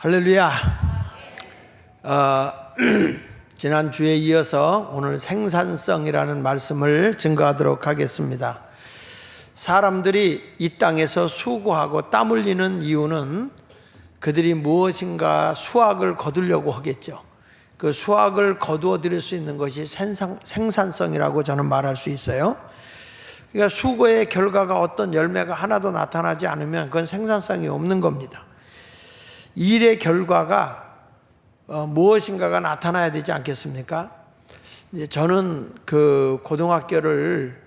할렐루야. 지난주에 이어서 오늘 생산성이라는 말씀을 증거하도록 하겠습니다. 사람들이 이 땅에서 수고하고 땀 흘리는 이유는 그들이 무엇인가 수확을 거두려고 하겠죠. 그 수확을 거두어 드릴 수 있는 것이 생산성이라고 저는 말할 수 있어요. 그러니까 수고의 결과가 어떤 열매가 하나도 나타나지 않으면 그건 생산성이 없는 겁니다. 일의 결과가 무엇인가가 나타나야 되지 않겠습니까? 저는 그 고등학교를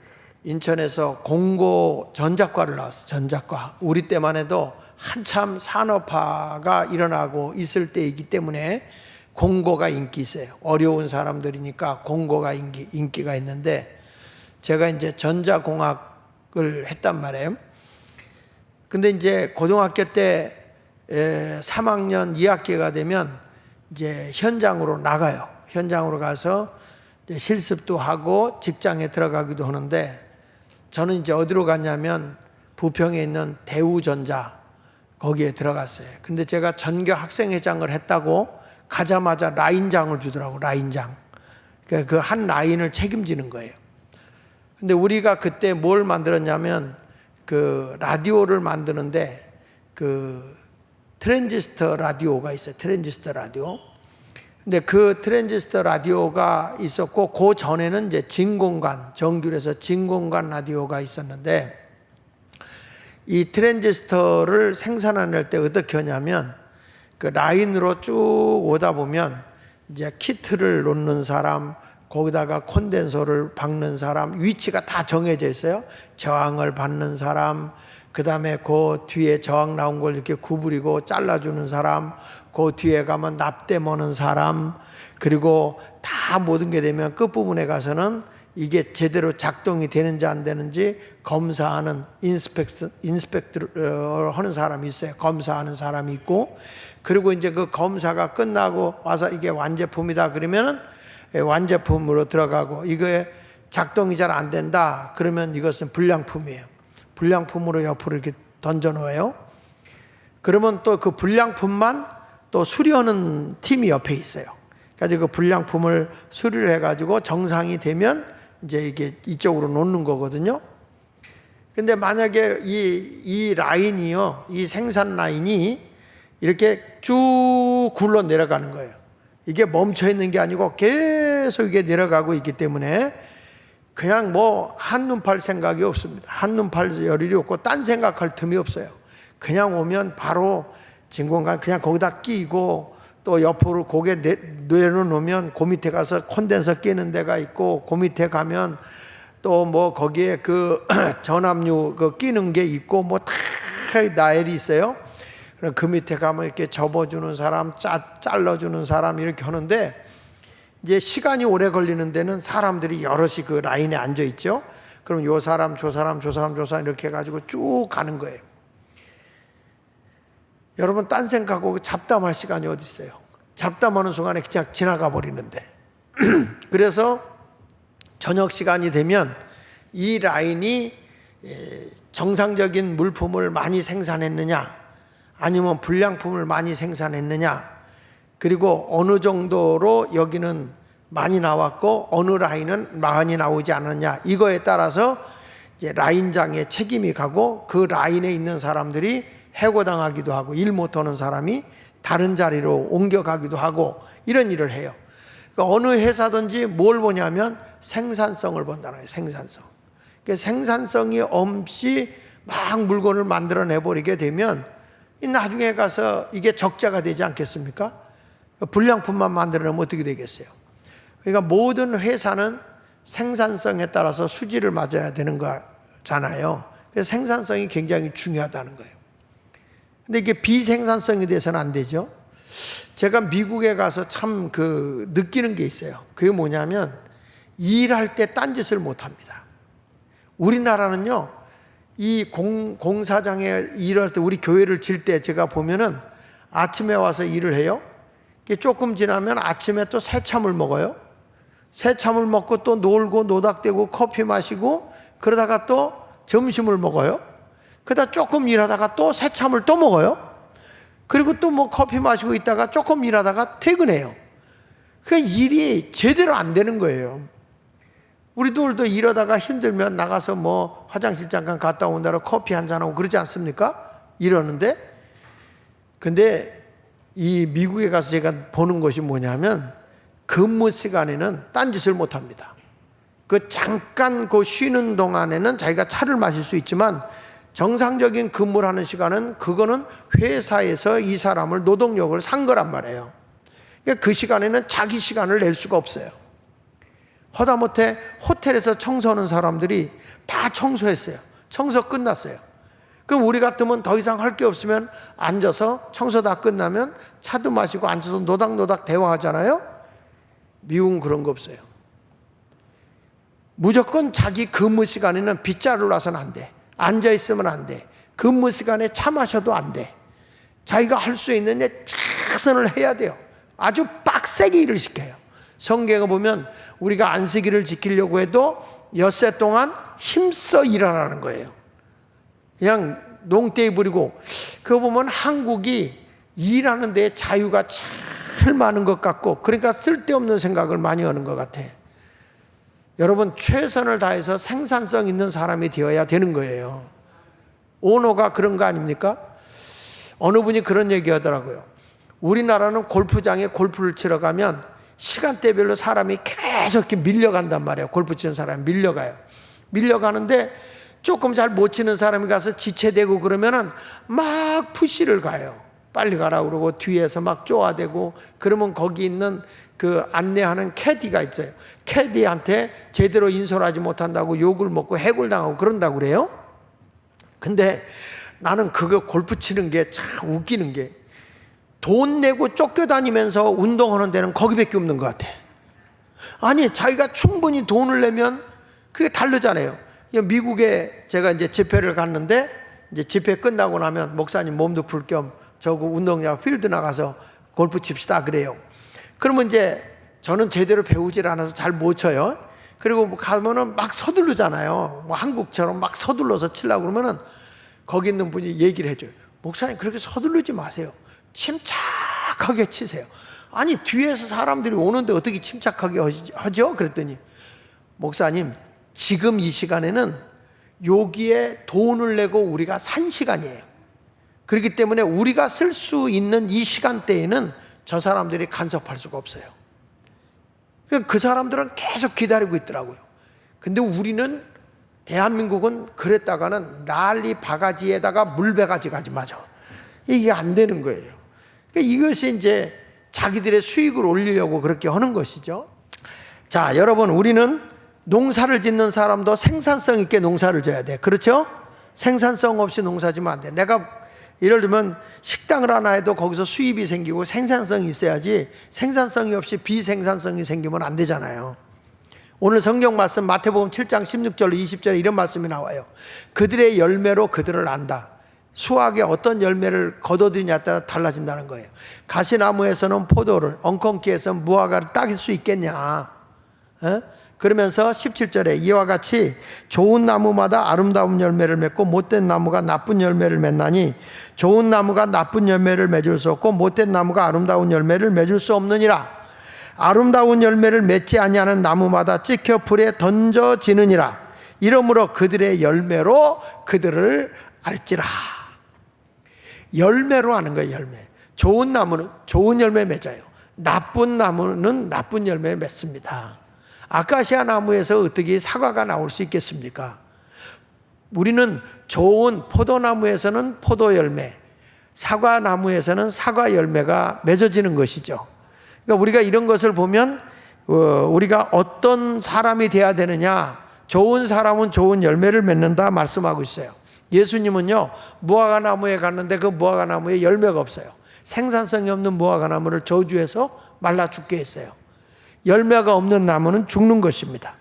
인천에서 공고 전작과를 나왔어요. 전작과. 우리 때만 해도 한참 산업화가 일어나고 있을 때이기 때문에 공고가 인기 있어요. 어려운 사람들이니까 공고가 인기가 있는데 제가 이제 전자공학을 했단 말이에요. 근데 이제 고등학교 때 3학년 2학기가 되면 이제 현장으로 나가요. 현장으로 가서 이제 실습도 하고 직장에 들어가기도 하는데 저는 이제 어디로 갔냐면 부평에 있는 대우전자 거기에 들어갔어요. 근데 제가 전교 학생회장을 했다고 가자마자 라인장을 주더라고. 라인장. 그 한 라인을 책임지는 거예요. 근데 우리가 그때 뭘 만들었냐면 그 라디오를 만드는데 그 트랜지스터 라디오가 있어요. 트랜지스터 라디오. 근데 그 트랜지스터 라디오가 있었고 그 전에는 이제 진공관, 정규에서 진공관 라디오가 있었는데 이 트랜지스터를 생산할 때 어떻게 하냐면 그 라인으로 쭉 오다 보면 이제 키트를 놓는 사람, 거기다가 콘덴서를 박는 사람, 위치가 다 정해져 있어요. 저항을 받는 사람, 그 다음에 그 뒤에 저항 나온 걸 이렇게 구부리고 잘라주는 사람, 그 뒤에 가면 납땜 하는 사람, 그리고 다 모든 게 되면 끝부분에 가서는 이게 제대로 작동이 되는지 안 되는지 검사하는 인스펙트 하는 사람이 있어요. 검사하는 사람이 있고, 그리고 이제 그 검사가 끝나고 와서 이게 완제품이다 그러면은 완제품으로 들어가고, 이거에 작동이 잘 안 된다 그러면 이것은 불량품이에요. 불량품으로 옆으로 이렇게 던져 놓아요. 그러면 또 그 불량품만 또 수리하는 팀이 옆에 있어요. 그래서 그 불량품을 수리를 해가지고 정상이 되면 이제 이게 이쪽으로 놓는 거거든요. 근데 만약에 이 라인이요, 이 생산 라인이 이렇게 쭉 굴러 내려가는 거예요. 이게 멈춰 있는 게 아니고 계속 이게 내려가고 있기 때문에 그냥 뭐 한눈 팔 생각이 없습니다. 한눈 팔 여력이 없고 딴 생각할 틈이 없어요. 그냥 오면 바로 진공관 그냥 거기다 끼고 또 옆으로 고개 내려놓으면 그 밑에 가서 콘덴서 끼는 데가 있고 그 밑에 가면 또 뭐 거기에 그 전압류 그 끼는 게 있고 뭐 다 나엘이 있어요. 그 밑에 가면 이렇게 접어주는 사람, 잘라주는 사람 이렇게 하는데 이제 시간이 오래 걸리는 데는 사람들이 여럿이 그 라인에 앉아 있죠. 그럼 요 사람, 저 사람, 저 사람, 저 사람 이렇게 해가지고 쭉 가는 거예요. 여러분 딴 생각하고 잡담할 시간이 어디 있어요? 잡담하는 순간에 그냥 지나가 버리는데. 그래서 저녁 시간이 되면 이 라인이 정상적인 물품을 많이 생산했느냐 아니면 불량품을 많이 생산했느냐, 그리고 어느 정도로 여기는 많이 나왔고 어느 라인은 많이 나오지 않았냐, 이거에 따라서 이제 라인장에 책임이 가고 그 라인에 있는 사람들이 해고당하기도 하고 일 못하는 사람이 다른 자리로 옮겨가기도 하고 이런 일을 해요. 그러니까 어느 회사든지 뭘 보냐면 생산성을 본다는 거예요. 생산성. 그러니까 생산성이 없이 막 물건을 만들어내버리게 되면 나중에 가서 이게 적자가 되지 않겠습니까? 불량품만 만들어내면 어떻게 되겠어요? 그러니까 모든 회사는 생산성에 따라서 수지를 맞아야 되는 거잖아요. 그래서 생산성이 굉장히 중요하다는 거예요. 근데 이게 비생산성에 대해서는 안 되죠. 제가 미국에 가서 참 느끼는 게 있어요. 그게 뭐냐면 일할 때 딴짓을 못 합니다. 우리나라는요, 이 공사장에 일할 때 우리 교회를 질 때 제가 보면은 아침에 와서 일을 해요. 조금 지나면 아침에 또 새참을 먹어요. 새참을 먹고 또 놀고 노닥대고 커피 마시고 그러다가 또 점심을 먹어요. 그러다 조금 일하다가 또 새참을 또 먹어요. 그리고 또 뭐 커피 마시고 있다가 조금 일하다가 퇴근해요. 그 일이 제대로 안 되는 거예요. 우리들도 일하다가 힘들면 나가서 뭐 화장실 잠깐 갔다 온다고 커피 한잔하고 그러지 않습니까? 이러는데, 근데 이 미국에 가서 제가 보는 것이 뭐냐면 근무 시간에는 딴짓을 못 합니다. 그 잠깐 그 쉬는 동안에는 자기가 차를 마실 수 있지만 정상적인 근무를 하는 시간은 그거는 회사에서 이 사람을 노동력을 산 거란 말이에요. 그러니까 그 시간에는 자기 시간을 낼 수가 없어요. 허다못해 호텔에서 청소하는 사람들이 다 청소했어요. 청소 끝났어요. 그럼 우리 같으면 더 이상 할 게 없으면 앉아서 청소 다 끝나면 차도 마시고 앉아서 노닥노닥 대화하잖아요. 미국은 그런 거 없어요. 무조건 자기 근무 시간에는 빗자루를 놔서는 안 돼. 앉아있으면 안 돼. 근무 시간에 차 마셔도 안 돼. 자기가 할 수 있는 데 최선을 해야 돼요. 아주 빡세게 일을 시켜요. 성경에 보면 우리가 안식일을 지키려고 해도 엿새 동안 힘써 일하라는 거예요. 그냥 농떼이 부리고. 그거 보면 한국이 일하는 데 자유가 제일 많은 것 같고, 그러니까 쓸데없는 생각을 많이 하는 것 같아. 여러분, 최선을 다해서 생산성 있는 사람이 되어야 되는 거예요. 오너가 그런 거 아닙니까? 어느 분이 그런 얘기 하더라고요. 우리나라는 골프장에 골프를 치러 가면 시간대별로 사람이 계속 이렇게 밀려간단 말이에요. 골프 치는 사람이 밀려가요. 밀려가는데 조금 잘 못 치는 사람이 가서 지체되고 그러면은 막 푸시를 가요. 빨리 가라고 그러고 뒤에서 막 쪼아대고, 그러면 거기 있는 그 안내하는 캐디가 있어요. 캐디한테 제대로 인솔하지 못한다고 욕을 먹고 해골 당하고 그런다고 그래요. 근데 나는 그거 골프 치는 게 참 웃기는 게, 돈 내고 쫓겨다니면서 운동하는 데는 거기밖에 없는 것 같아. 아니, 자기가 충분히 돈을 내면 그게 다르잖아요. 미국에 제가 이제 집회를 갔는데, 이제 집회 끝나고 나면 목사님 몸도 풀 겸 저거 운동장 필드 나가서 골프 칩시다 그래요. 그러면 이제 저는 제대로 배우질 않아서 잘 못 쳐요. 그리고 뭐 가면은 막 서두르잖아요. 뭐 한국처럼 막 서둘러서 치려고 그러면은 거기 있는 분이 얘기를 해줘요. 목사님, 그렇게 서두르지 마세요. 침착하게 치세요. 아니, 뒤에서 사람들이 오는데 어떻게 침착하게 하죠? 그랬더니, 목사님, 지금 이 시간에는 여기에 돈을 내고 우리가 산 시간이에요. 그렇기 때문에 우리가 쓸 수 있는 이 시간대에는 저 사람들이 간섭할 수가 없어요. 그 사람들은 계속 기다리고 있더라고요. 근데 우리는, 대한민국은 그랬다가는 난리 바가지에다가 물배가지까지 맞아. 이게 안 되는 거예요. 그러니까 이것이 이제 자기들의 수익을 올리려고 그렇게 하는 것이죠. 자, 여러분, 우리는 농사를 짓는 사람도 생산성 있게 농사를 져야 돼. 그렇죠? 생산성 없이 농사 지면 안 돼. 내가 예를 들면 식당을 하나 해도 거기서 수입이 생기고 생산성이 있어야지, 생산성이 없이 비생산성이 생기면 안 되잖아요. 오늘 성경 말씀 마태복음 7장 16절 20절에 이런 말씀이 나와요. 그들의 열매로 그들을 안다. 수확에 어떤 열매를 거둬들이냐에 따라 달라진다는 거예요. 가시나무에서는 포도를, 엉겅퀴에서는 무화과를 따길 수 있겠냐? 그러면서 17절에 이와 같이 좋은 나무마다 아름다운 열매를 맺고 못된 나무가 나쁜 열매를 맺나니 좋은 나무가 나쁜 열매를 맺을 수 없고 못된 나무가 아름다운 열매를 맺을 수 없느니라. 아름다운 열매를 맺지 아니하는 나무마다 찍혀 불에 던져지느니라. 이러므로 그들의 열매로 그들을 알지라. 열매로 하는 거예요. 열매. 좋은 나무는 좋은 열매 맺어요. 나쁜 나무는 나쁜 열매 맺습니다. 아카시아 나무에서 어떻게 사과가 나올 수 있겠습니까? 우리는 좋은 포도나무에서는 포도 열매, 사과나무에서는 사과 열매가 맺어지는 것이죠. 그러니까 우리가 이런 것을 보면 우리가 어떤 사람이 돼야 되느냐, 좋은 사람은 좋은 열매를 맺는다 말씀하고 있어요. 예수님은요, 무화과 나무에 갔는데 그 무화과 나무에 열매가 없어요. 생산성이 없는 무화과 나무를 저주해서 말라 죽게 했어요. 열매가 없는 나무는 죽는 것입니다.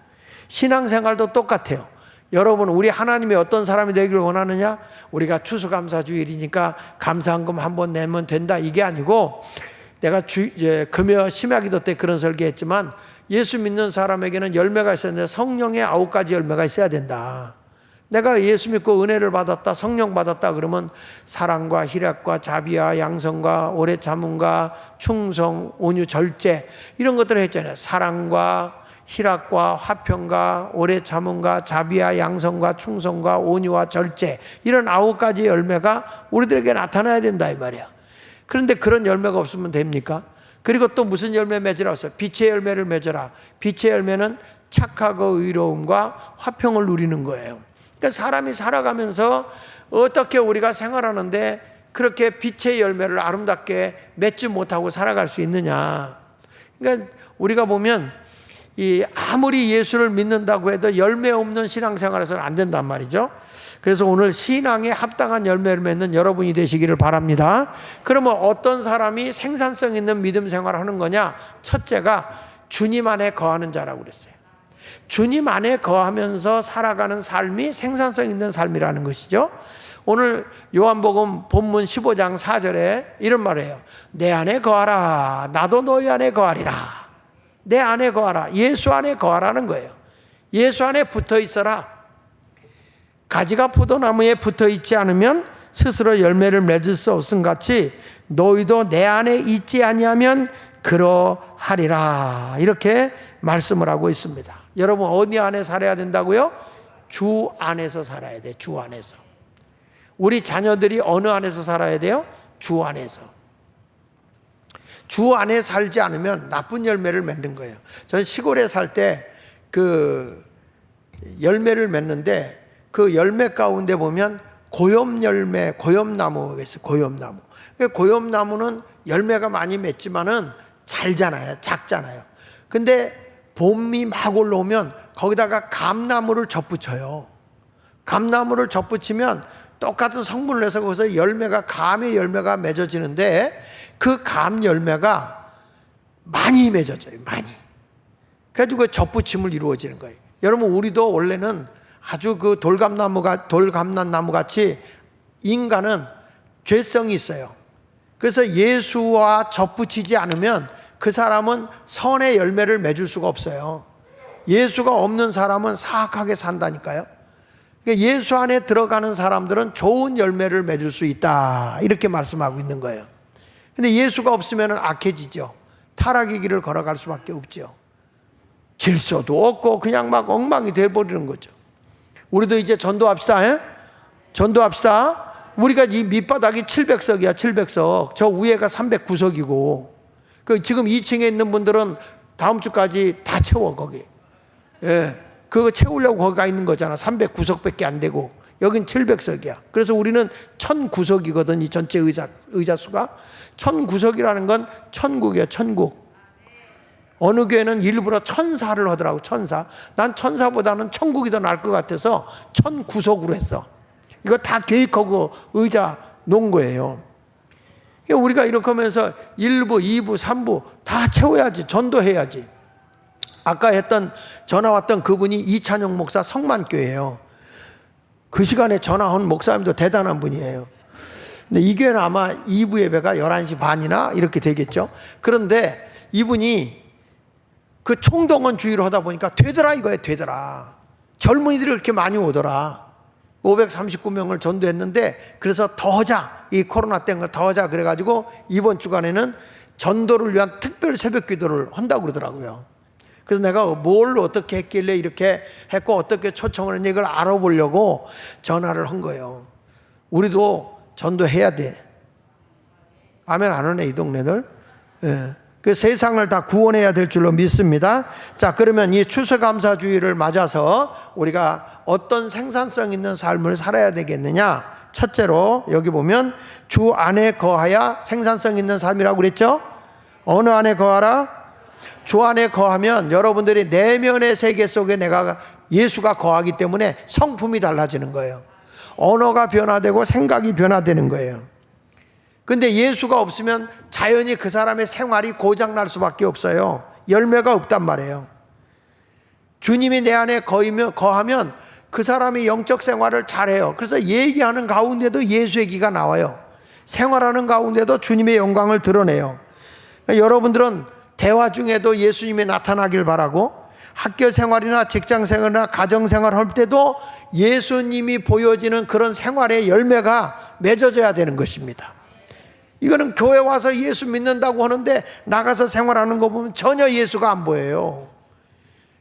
신앙생활도 똑같아요. 여러분, 우리 하나님이 어떤 사람이 되기를 원하느냐? 우리가 추수감사주일이니까 감사한금 한번 내면 된다, 이게 아니고, 내가 금요 심야기도 때 그런 설계했지만, 예수 믿는 사람에게는 열매가 있어야 되는데 성령의 9가지 열매가 있어야 된다. 내가 예수 믿고 은혜를 받았다, 성령 받았다 그러면 사랑과 희락과 자비와 양성과 오래 참음과 충성, 온유, 절제 이런 것들을 했잖아요. 사랑과 희락과 화평과 오래 참음과 자비와 양성과 충성과 온유와 절제 이런 9가지 열매가 우리들에게 나타나야 된다 이 말이야. 그런데 그런 열매가 없으면 됩니까? 그리고 또 무슨 열매 맺으라고 했어요? 빛의 열매를 맺어라. 빛의 열매는 착하고 의로움과 화평을 누리는 거예요. 그러니까 사람이 살아가면서 어떻게 우리가 생활하는데 그렇게 빛의 열매를 아름답게 맺지 못하고 살아갈 수 있느냐. 그러니까 우리가 보면 아무리 예수를 믿는다고 해도 열매 없는 신앙생활에서는 안 된단 말이죠. 그래서 오늘 신앙에 합당한 열매를 맺는 여러분이 되시기를 바랍니다. 그러면 어떤 사람이 생산성 있는 믿음 생활을 하는 거냐? 첫째가 주님 안에 거하는 자라고 그랬어요. 주님 안에 거하면서 살아가는 삶이 생산성 있는 삶이라는 것이죠. 오늘 요한복음 본문 15장 4절에 이런 말이에요. 내 안에 거하라. 나도 너희 안에 거하리라. 내 안에 거하라. 예수 안에 거하라는 거예요. 예수 안에 붙어 있어라. 가지가 포도나무에 붙어 있지 않으면 스스로 열매를 맺을 수 없음 같이 너희도 내 안에 있지 아니하면 그러하리라. 이렇게 말씀을 하고 있습니다. 여러분 어디 안에 살아야 된다고요? 주 안에서 살아야 돼. 주 안에서. 우리 자녀들이 어느 안에서 살아야 돼요? 주 안에서. 주 안에 살지 않으면 나쁜 열매를 맺는 거예요. 저는 시골에 살 때 그 열매를 맺는데 그 열매 가운데 보면 고염열매, 고염나무가 있어요. 고염나무. 고염나무는 열매가 많이 맺지만은 잘잖아요. 작잖아요. 근데 봄이 막 올라오면 거기다가 감나무를 접붙여요. 감나무를 접붙이면 똑같은 성분을 내서 거기서 열매가, 감의 열매가 맺어지는데 그 감 열매가 많이 맺어져요. 많이. 그래가지고 그 접붙임을 이루어지는 거예요. 여러분 우리도 원래는 아주 그 돌감난나무 같이 인간은 죄성이 있어요. 그래서 예수와 접붙이지 않으면 그 사람은 선의 열매를 맺을 수가 없어요. 예수가 없는 사람은 사악하게 산다니까요. 그러니까 예수 안에 들어가는 사람들은 좋은 열매를 맺을 수 있다. 이렇게 말씀하고 있는 거예요. 근데 예수가 없으면 악해지죠. 타락의 길을 걸어갈 수밖에 없죠. 질서도 없고 그냥 막 엉망이 돼버리는 거죠. 우리도 이제 전도합시다. 에? 전도합시다. 우리가 이 밑바닥이 700석이야. 700석. 저 위에가 309석이고 그 지금 2층에 있는 분들은 다음 주까지 다 채워 거기. 예, 그거 채우려고 거기 가 있는 거잖아. 309석밖에 안 되고 여긴 700석이야. 그래서 우리는 1009석이거든. 이 전체 의자 수가 1009석이라는 건 천국이야. 천국. 어느 교회는 일부러 천사를 하더라고. 천사. 난 천사보다는 천국이 더 나을 것 같아서 1009석으로 했어. 이거 다 계획하고 의자 놓은 거예요. 우리가 이렇게 하면서 1부, 2부, 3부 다 채워야지. 전도해야지. 아까 전화 왔던 그분이 이찬용 목사 성만교회예요. 그 시간에 전화 온 목사님도 대단한 분이에요. 근데 이 교회는 아마 2부 예배가 11시 반이나 이렇게 되겠죠. 그런데 이분이 그 총동원 주의를 하다 보니까 되더라 이거예요. 되더라. 젊은이들이 그렇게 많이 오더라. 539명을 전도했는데 그래서 더 하자. 이 코로나 때문에 더 하자. 그래가지고 이번 주간에는 전도를 위한 특별 새벽 기도를 한다고 그러더라고요. 그래서 내가 뭘 어떻게 했길래 이렇게 했고 어떻게 초청을 했는지 이걸 알아보려고 전화를 한 거예요. 우리도 전도해야 돼. 아멘 안 하네 이 동네들. 예. 그 세상을 다 구원해야 될 줄로 믿습니다. 자, 그러면 이 추수감사주의를 맞아서 우리가 어떤 생산성 있는 삶을 살아야 되겠느냐? 첫째로 여기 보면 주 안에 거하야 생산성 있는 삶이라고 그랬죠? 어느 안에 거하라? 주 안에 거하면 여러분들이 내면의 세계 속에 예수가 거하기 때문에 성품이 달라지는 거예요. 언어가 변화되고 생각이 변화되는 거예요. 근데 예수가 없으면 자연히 그 사람의 생활이 고장날 수밖에 없어요. 열매가 없단 말이에요. 주님이 내 안에 거하면 그 사람이 영적 생활을 잘해요. 그래서 얘기하는 가운데도 예수 얘기가 나와요. 생활하는 가운데도 주님의 영광을 드러내요. 그러니까 여러분들은 대화 중에도 예수님이 나타나길 바라고 학교 생활이나 직장 생활이나 가정 생활 할 때도 예수님이 보여지는 그런 생활의 열매가 맺어져야 되는 것입니다. 이거는 교회 와서 예수 믿는다고 하는데 나가서 생활하는 거 보면 전혀 예수가 안 보여요.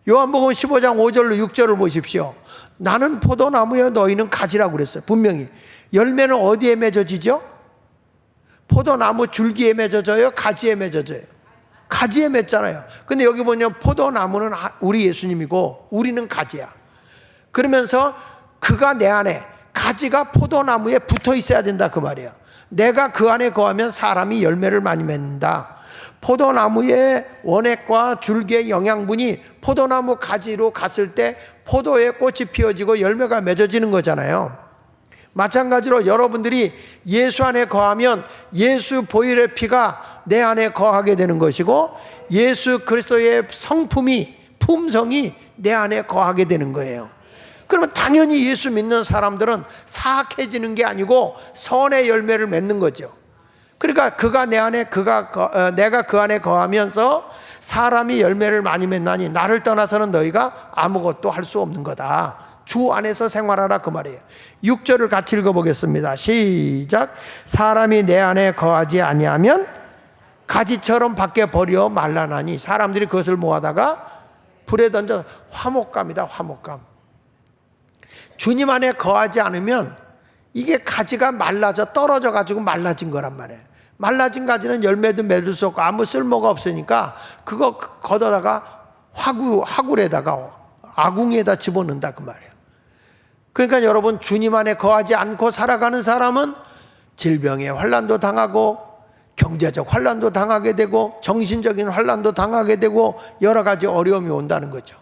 요한복음 15장 5절로 6절을 보십시오. 나는 포도나무여 너희는 가지라고 그랬어요. 분명히 열매는 어디에 맺어지죠? 포도나무 줄기에 맺어져요? 가지에 맺어져요? 가지에 맺잖아요. 근데 여기 보면 포도나무는 우리 예수님이고 우리는 가지야. 그러면서 그가 내 안에, 가지가 포도나무에 붙어 있어야 된다 그 말이에요. 내가 그 안에 거하면 사람이 열매를 많이 맺는다. 포도나무의 원액과 줄기의 영양분이 포도나무 가지로 갔을 때 포도의 꽃이 피어지고 열매가 맺어지는 거잖아요. 마찬가지로 여러분들이 예수 안에 거하면 예수 보혈의 피가 내 안에 거하게 되는 것이고 예수 그리스도의 성품이, 품성이 내 안에 거하게 되는 거예요. 그러면 당연히 예수 믿는 사람들은 사악해지는 게 아니고 선의 열매를 맺는 거죠. 그러니까 그가 내 안에, 내가 그 안에 거하면서 사람이 열매를 많이 맺나니 나를 떠나서는 너희가 아무것도 할 수 없는 거다. 주 안에서 생활하라 그 말이에요. 6절을 같이 읽어보겠습니다. 시작. 사람이 내 안에 거하지 아니하면 가지처럼 밖에 버려 말라나니. 사람들이 그것을 모아다가 불에 던져 화목감이다. 화목감. 주님 안에 거하지 않으면 이게 가지가 말라져 떨어져 가지고 말라진 거란 말이에요. 말라진 가지는 열매도 맺을 수 없고 아무 쓸모가 없으니까 그거 걷어다가 화굴에다가 아궁이에다 집어넣는다 그 말이에요. 그러니까 여러분, 주님 안에 거하지 않고 살아가는 사람은 질병의 환난도 당하고 경제적 환난도 당하게 되고 정신적인 환난도 당하게 되고 여러 가지 어려움이 온다는 거죠.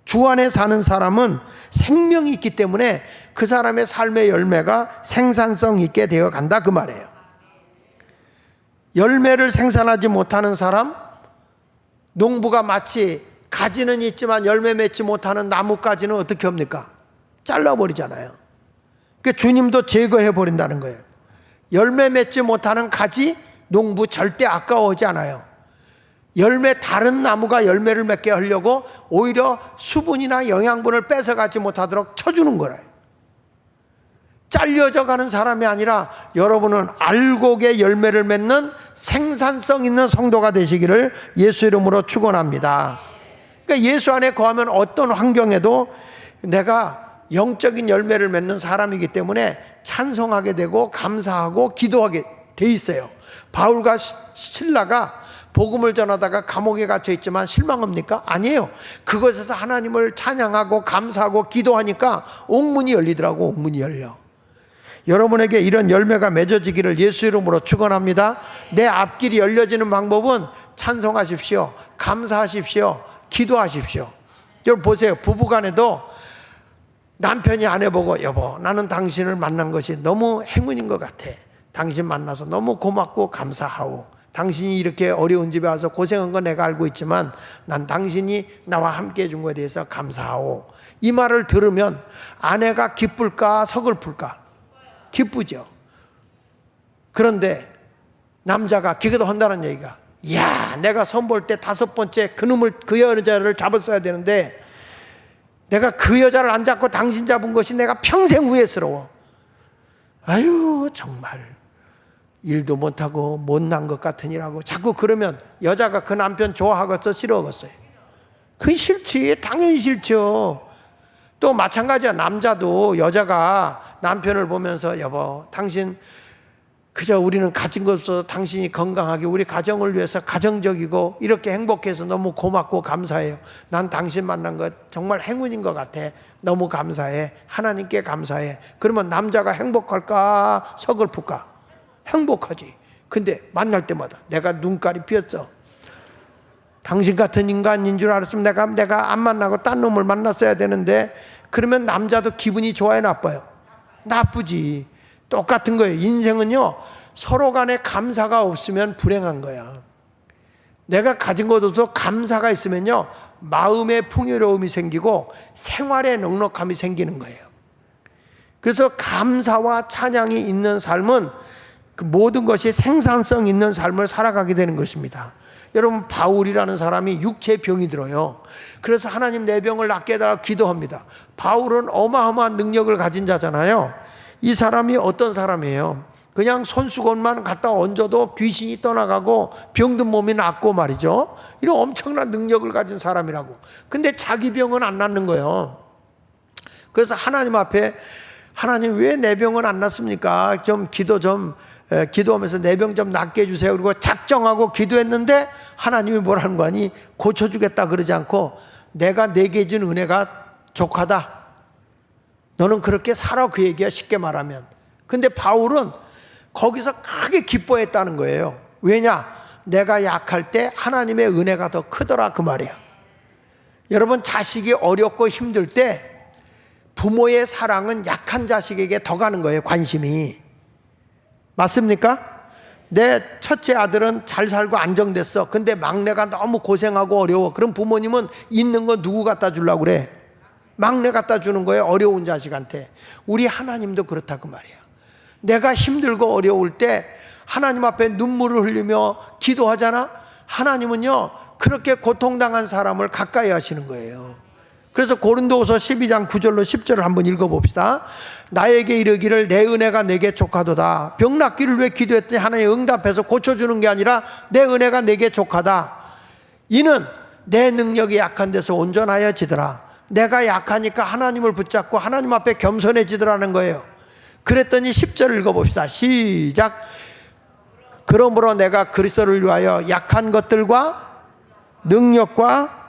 주 안에 사는 사람은 생명이 있기 때문에 그 사람의 삶의 열매가 생산성 있게 되어 간다 그 말이에요. 열매를 생산하지 못하는 사람, 농부가 마치 가지는 있지만 열매 맺지 못하는 나뭇가지는 어떻게 합니까? 잘라버리잖아요. 그러니까 주님도 제거해 버린다는 거예요. 열매 맺지 못하는 가지, 농부 절대 아까워하지 않아요. 다른 나무가 열매를 맺게 하려고 오히려 수분이나 영양분을 뺏어가지 못하도록 쳐주는 거예요. 잘려져 가는 사람이 아니라 여러분은 알곡의 열매를 맺는 생산성 있는 성도가 되시기를 예수 이름으로 축원합니다. 그러니까 예수 안에 거하면 어떤 환경에도 내가 영적인 열매를 맺는 사람이기 때문에 찬송하게 되고 감사하고 기도하게 돼 있어요. 바울과 실라가 복음을 전하다가 감옥에 갇혀 있지만 실망합니까? 아니에요. 그것에서 하나님을 찬양하고 감사하고 기도하니까 옥문이 열리더라고. 옥문이 열려. 여러분에게 이런 열매가 맺어지기를 예수 이름으로 축원합니다. 내 앞길이 열려지는 방법은 찬송하십시오. 감사하십시오. 기도하십시오. 여러분 보세요. 부부간에도 남편이 아내 보고 여보, 나는 당신을 만난 것이 너무 행운인 것 같아. 당신 만나서 너무 고맙고 감사하오. 당신이 이렇게 어려운 집에 와서 고생한 건 내가 알고 있지만 난 당신이 나와 함께 해준 것에 대해서 감사하오. 이 말을 들으면 아내가 기쁠까 서글플까? 기쁘죠. 그런데 남자가 기계도 한다는 얘기가, 야, 내가 선볼 때 5번째 그 여자를 잡았어야 되는데 내가 그 여자를 안 잡고 당신 잡은 것이 내가 평생 후회스러워. 아유, 정말 일도 못하고 못난 것 같으니라고 자꾸 그러면 여자가 그 남편 좋아하겠어 싫어하겠어요? 그게 싫지. 당연히 싫죠. 또 마찬가지야. 남자도 여자가 남편을 보면서 여보, 당신 그저 우리는 가진 것 없어서 당신이 건강하게 우리 가정을 위해서 가정적이고 이렇게 행복해서 너무 고맙고 감사해요. 난 당신 만난 것 정말 행운인 것 같아. 너무 감사해. 하나님께 감사해. 그러면 남자가 행복할까 서글플까? 행복하지. 근데 만날 때마다 내가 눈깔이 피었어. 당신 같은 인간인 줄 알았으면 내가 안 만나고 딴 놈을 만났어야 되는데, 그러면 남자도 기분이 좋아요 나빠요? 나쁘지. 똑같은 거예요. 인생은요, 서로 간에 감사가 없으면 불행한 거야. 내가 가진 것도 감사가 있으면요, 마음의 풍요로움이 생기고 생활의 넉넉함이 생기는 거예요. 그래서 감사와 찬양이 있는 삶은 그 모든 것이 생산성 있는 삶을 살아가게 되는 것입니다. 여러분, 바울이라는 사람이 육체에 병이 들어요. 그래서 하나님 내 병을 낫게 해달라고 기도합니다. 바울은 어마어마한 능력을 가진 자잖아요. 이 사람이 어떤 사람이에요? 그냥 손수건만 갖다 얹어도 귀신이 떠나가고 병든 몸이 낫고 말이죠. 이런 엄청난 능력을 가진 사람이라고. 근데 자기 병은 안 낫는 거예요. 그래서 하나님 앞에, 하나님 왜 내 병은 안 낫습니까? 기도하면서 내 병 좀 낫게 해주세요. 그리고 작정하고 기도했는데 하나님이 뭐라는 거 아니? 고쳐주겠다 그러지 않고 내가 내게 준 은혜가 족하다. 너는 그렇게 살아, 그 얘기야, 쉽게 말하면. 근데 바울은 거기서 크게 기뻐했다는 거예요. 왜냐? 내가 약할 때 하나님의 은혜가 더 크더라, 그 말이야. 여러분, 자식이 어렵고 힘들 때 부모의 사랑은 약한 자식에게 더 가는 거예요, 관심이. 맞습니까? 내 첫째 아들은 잘 살고 안정됐어. 근데 막내가 너무 고생하고 어려워. 그럼 부모님은 있는 거 누구 갖다 주려고 그래? 막내 갖다 주는 거예요, 어려운 자식한테. 우리 하나님도 그렇다고 말이야. 내가 힘들고 어려울 때 하나님 앞에 눈물을 흘리며 기도하잖아. 하나님은요, 그렇게 고통당한 사람을 가까이 하시는 거예요. 그래서 고린도후서 12장 9절로 10절을 한번 읽어봅시다. 나에게 이르기를 내 은혜가 내게 족하도다. 병 낫기를 위해 기도했더니 하나님 응답해서 고쳐주는 게 아니라 내 은혜가 내게 족하다. 이는 내 능력이 약한 데서 온전하여지더라. 내가 약하니까 하나님을 붙잡고 하나님 앞에 겸손해지더라는 거예요. 그랬더니 10절을 읽어봅시다. 시작. 그러므로 내가 그리스도를 위하여 약한 것들과 능력과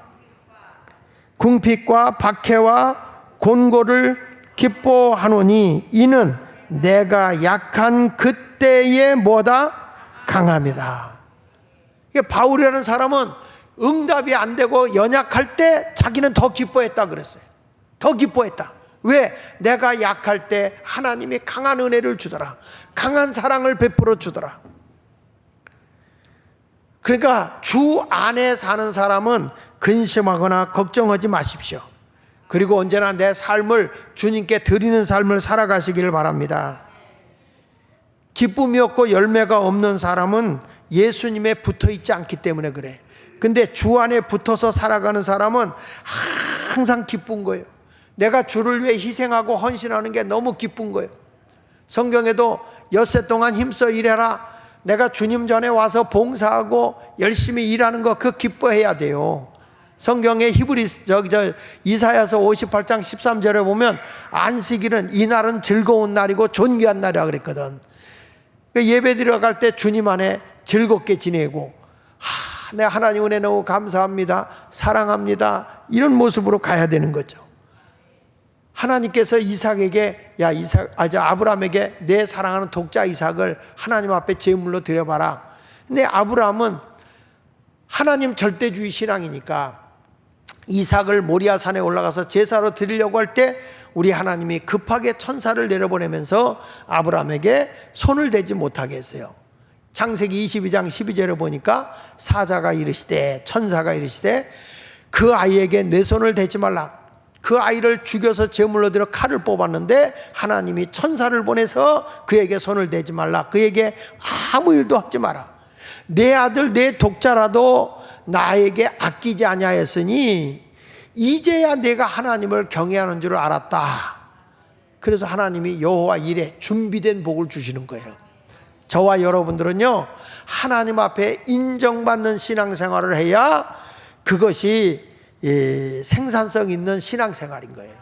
궁핍과 박해와 곤고를 기뻐하노니 이는 내가 약한 그때에 뭐다? 강함이다. 바울이라는 사람은 응답이 안 되고 연약할 때 자기는 더 기뻐했다 그랬어요. 더 기뻐했다. 왜? 내가 약할 때 하나님이 강한 은혜를 주더라. 강한 사랑을 베풀어 주더라. 그러니까 주 안에 사는 사람은 근심하거나 걱정하지 마십시오. 그리고 언제나 내 삶을 주님께 드리는 삶을 살아가시기를 바랍니다. 기쁨이 없고 열매가 없는 사람은 예수님에 붙어 있지 않기 때문에 그래. 근데 주 안에 붙어서 살아가는 사람은 항상 기쁜 거예요. 내가 주를 위해 희생하고 헌신하는 게 너무 기쁜 거예요. 성경에도 엿새 동안 힘써 일해라. 내가 주님 전에 와서 봉사하고 열심히 일하는 거 그 기뻐해야 돼요. 성경에 이사야서 58장 13절에 보면 안식일은 이날은 즐거운 날이고 존귀한 날이라 그랬거든. 예배 드려갈 때 주님 안에 즐겁게 지내고 내 하나님 은혜 너무 감사합니다, 사랑합니다, 이런 모습으로 가야 되는 거죠. 하나님께서 아브라함에게 내 사랑하는 독자 이삭을 하나님 앞에 제물로 드려봐라. 근데 아브라함은 하나님 절대주의 신앙이니까 이삭을 모리아산에 올라가서 제사로 드리려고 할 때 우리 하나님이 급하게 천사를 내려보내면서 아브라함에게 손을 대지 못하게 했어요. 창세기 22장 12절에 보니까 사자가 이르시되, 천사가 이르시되 그 아이에게 내 손을 대지 말라. 그 아이를 죽여서 제물로 드려 칼을 뽑았는데 하나님이 천사를 보내서 그에게 손을 대지 말라. 그에게 아무 일도 하지 마라. 내 아들 내 독자라도 나에게 아끼지 아니하였으니 이제야 내가 하나님을 경외하는 줄 알았다. 그래서 하나님이 여호와 이레 준비된 복을 주시는 거예요. 저와 여러분들은요, 하나님 앞에 인정받는 신앙생활을 해야 그것이 생산성 있는 신앙생활인 거예요.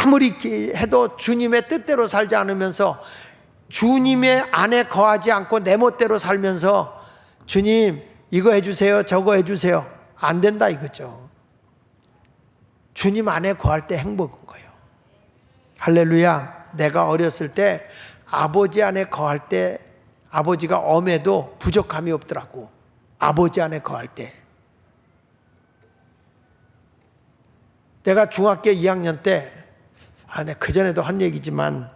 아무리 해도 주님의 뜻대로 살지 않으면서 주님의 안에 거하지 않고 내 멋대로 살면서 주님 이거 해주세요 저거 해주세요 안 된다 이거죠. 주님 안에 거할 때 행복한 거예요. 할렐루야. 내가 어렸을 때 아버지 안에 거할 때 아버지가 엄해도 부족함이 없더라고. 아버지 안에 거할 때. 내가 중학교 2학년 때, 내가 그전에도 한 얘기지만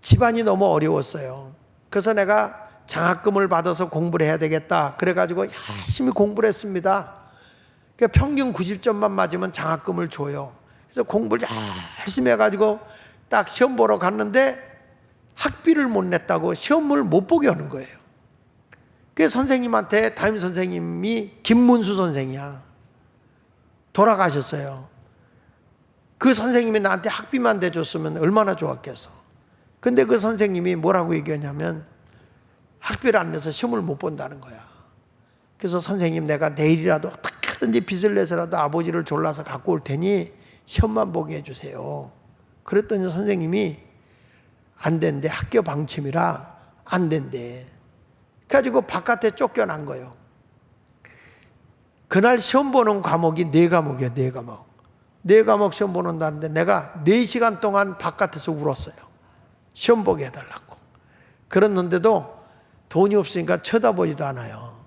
집안이 너무 어려웠어요. 그래서 내가 장학금을 받아서 공부를 해야 되겠다. 그래가지고 열심히 공부를 했습니다. 그러니까 평균 90점만 맞으면 장학금을 줘요. 그래서 공부를 열심히 해가지고 딱 시험 보러 갔는데 학비를 못 냈다고 시험을 못 보게 하는 거예요. 그래서 선생님한테 담임 선생님이 김문수 선생이야. 돌아가셨어요. 그 선생님이 나한테 학비만 대줬으면 얼마나 좋았겠어. 근데 그 선생님이 뭐라고 얘기하냐면 학비를 안 내서 시험을 못 본다는 거야. 그래서 선생님, 내가 내일이라도 어떻게 하든지 빚을 내서라도 아버지를 졸라서 갖고 올 테니 시험만 보게 해주세요. 그랬더니 선생님이 안 된대. 학교 방침이라 안 된대. 그래가지고 바깥에 쫓겨난 거예요. 그날 시험 보는 과목이 4과목이에요. 4과목. 4과목 시험 보는다는데 내가 4시간 동안 바깥에서 울었어요. 시험 보게 해달라고. 그랬는데도 돈이 없으니까 쳐다보지도 않아요.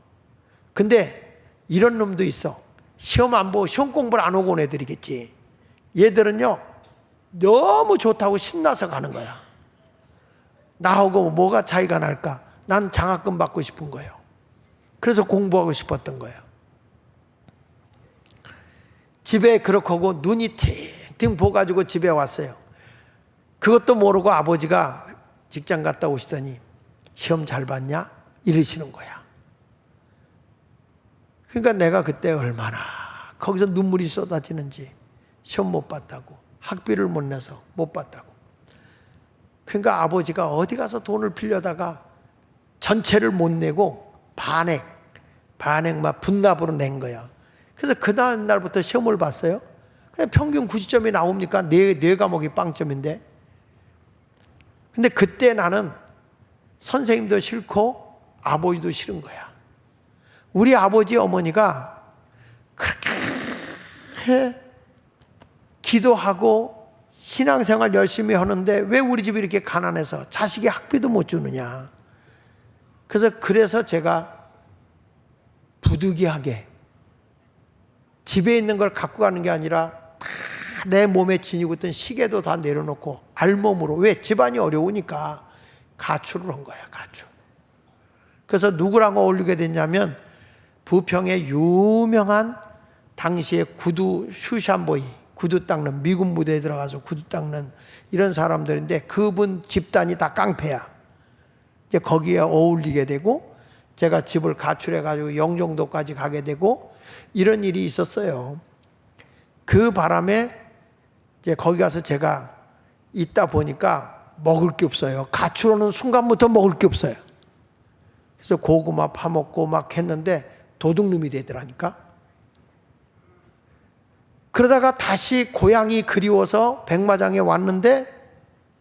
근데 이런 놈도 있어. 시험 안 보고 시험 공부를 안 하고 온 애들이겠지. 얘들은요, 너무 좋다고 신나서 가는 거야. 나하고 뭐가 차이가 날까? 난 장학금 받고 싶은 거예요. 그래서 공부하고 싶었던 거예요. 집에 그렇게 하고 눈이 팅팅 부어가지고 집에 왔어요. 그것도 모르고 아버지가 직장 갔다 오시더니 시험 잘 봤냐? 이러시는 거야. 그러니까 내가 그때 얼마나 거기서 눈물이 쏟아지는지. 시험 못 봤다고, 학비를 못 내서 못 봤다고. 그러니까 아버지가 어디 가서 돈을 빌려다가 전체를 못 내고 반액 막 분납으로 낸 거야. 그래서 그 다음 날부터 시험을 봤어요. 근데 평균 90점이 나옵니까? 네 과목이 빵점인데. 근데 그때 나는 선생님도 싫고 아버지도 싫은 거야. 우리 아버지 어머니가 그렇게 기도하고 신앙생활 열심히 하는데 왜 우리 집이 이렇게 가난해서 자식이 학비도 못 주느냐. 그래서 제가 부득이하게 집에 있는 걸 갖고 가는 게 아니라 다 내 몸에 지니고 있던 시계도 다 내려놓고 알몸으로, 왜? 집안이 어려우니까 가출을 한 거야. 가출. 그래서 누구랑 어울리게 됐냐면 부평의 유명한 당시에 구두 슈샴보이, 구두 닦는, 미군 부대에 들어가서 구두 닦는 이런 사람들인데 그분 집단이 다 깡패야. 이제 거기에 어울리게 되고 제가 집을 가출해가지고 영종도까지 가게 되고 이런 일이 있었어요. 그 바람에 이제 거기 가서 제가 있다 보니까 먹을 게 없어요. 가출하는 순간부터 먹을 게 없어요. 그래서 고구마 파먹고 막 했는데 도둑놈이 되더라니까. 그러다가 다시 고향이 그리워서 백마장에 왔는데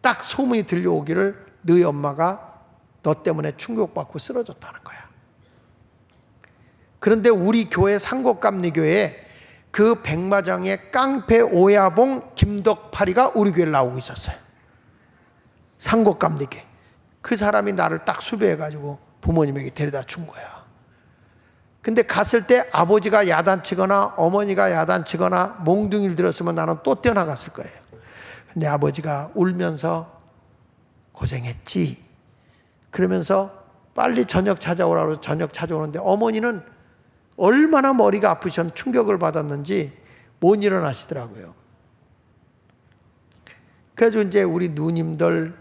딱 소문이 들려오기를 너희 엄마가 너 때문에 충격받고 쓰러졌다는 거야. 그런데 우리 교회 상곡감리교회에 그 백마장의 깡패 오야봉 김덕파리가 우리 교회에 나오고 있었어요. 상곡감리교회. 그 사람이 나를 딱 수배해가지고 부모님에게 데려다 준 거야. 근데 갔을 때 아버지가 야단치거나 어머니가 야단치거나 몽둥이를 들었으면 나는 또 뛰어나갔을 거예요. 근데 아버지가 울면서 고생했지. 그러면서 빨리 저녁 찾아오라고 저녁 찾아오는데 어머니는 얼마나 머리가 아프셔서 충격을 받았는지 못 일어나시더라고요. 그래서 이제 우리 누님들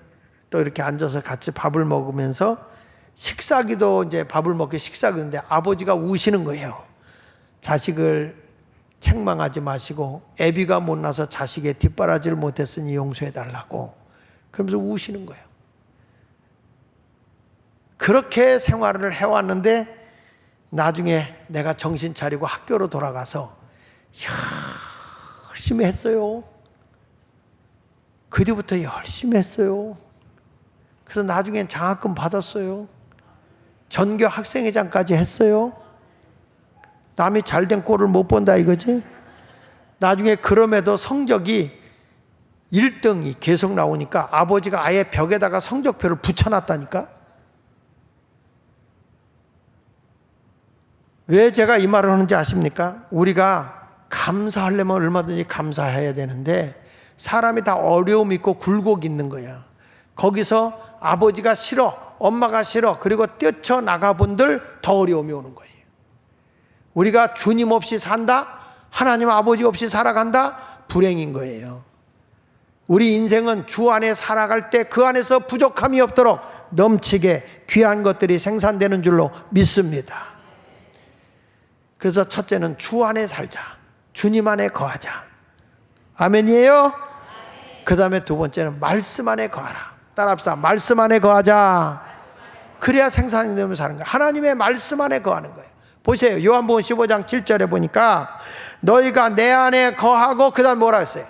또 이렇게 앉아서 같이 밥을 먹으면서 식사기도 이제 밥을 먹기 식사기인데 아버지가 우시는 거예요. 자식을 책망하지 마시고 애비가 못나서 자식의 뒷바라지를 못했으니 용서해달라고 그러면서 우시는 거예요. 그렇게 생활을 해왔는데 나중에 내가 정신 차리고 학교로 돌아가서 열심히 했어요. 그 뒤부터 열심히 했어요. 그래서 나중엔 장학금 받았어요. 전교 학생회장까지 했어요. 남이 잘된 꼴을 못 본다 이거지. 나중에 그럼에도 성적이 1등이 계속 나오니까 아버지가 아예 벽에다가 성적표를 붙여놨다니까. 왜 제가 이 말을 하는지 아십니까? 우리가 감사하려면 얼마든지 감사해야 되는데 사람이 다 어려움 있고 굴곡 있는 거야. 거기서 아버지가 싫어, 엄마가 싫어, 그리고 뛰쳐나가 본들 더 어려움이 오는 거예요. 우리가 주님 없이 산다? 하나님 아버지 없이 살아간다? 불행인 거예요. 우리 인생은 주 안에 살아갈 때 그 안에서 부족함이 없도록 넘치게 귀한 것들이 생산되는 줄로 믿습니다. 그래서 첫째는 주 안에 살자. 주님 안에 거하자. 아멘이에요? 그 다음에 두 번째는 말씀 안에 거하라. 따라합시다. 말씀 안에 거하자. 그래야 생산이 되면서 사는 거예요. 하나님의 말씀 안에 거하는 거예요. 보세요. 요한복음 15장 7절에 보니까 너희가 내 안에 거하고 그 다음 뭐라 했어요?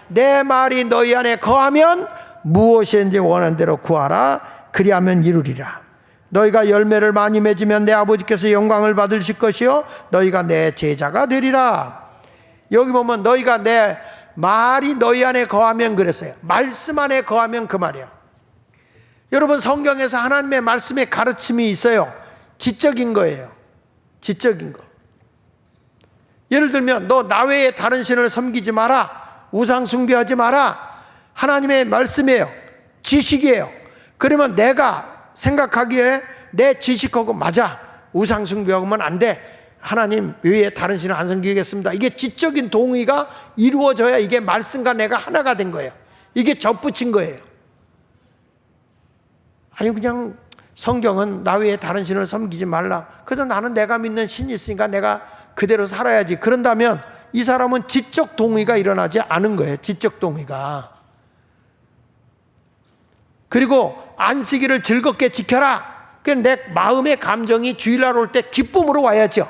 내 말이 너희 안에 거하면 무엇이든지 원하는 대로 구하라. 그리하면 이루리라. 너희가 열매를 많이 맺으면 내 아버지께서 영광을 받으실 것이요 너희가 내 제자가 되리라. 여기 보면 너희가 내 말이 너희 안에 거하면 그랬어요. 말씀 안에 거하면 그 말이에요. 여러분 성경에서 하나님의 말씀에 가르침이 있어요. 지적인 거예요. 지적인 거. 예를 들면 너 나 외에 다른 신을 섬기지 마라. 우상 숭배하지 마라. 하나님의 말씀이에요. 지식이에요. 그러면 내가 생각하기에 내 지식하고 맞아. 우상 숭배하면 안 돼. 하나님 외에 다른 신을 안 섬기겠습니다. 이게 지적인 동의가 이루어져야 이게 말씀과 내가 하나가 된 거예요. 이게 접붙인 거예요. 아니 그냥 성경은 나 외에 다른 신을 섬기지 말라. 그래서 나는 내가 믿는 신이 있으니까 내가 그대로 살아야지. 그런다면 이 사람은 지적 동의가 일어나지 않은 거예요. 지적 동의가. 그리고 안식일을 즐겁게 지켜라. 내 마음의 감정이 주일날 올 때 기쁨으로 와야죠.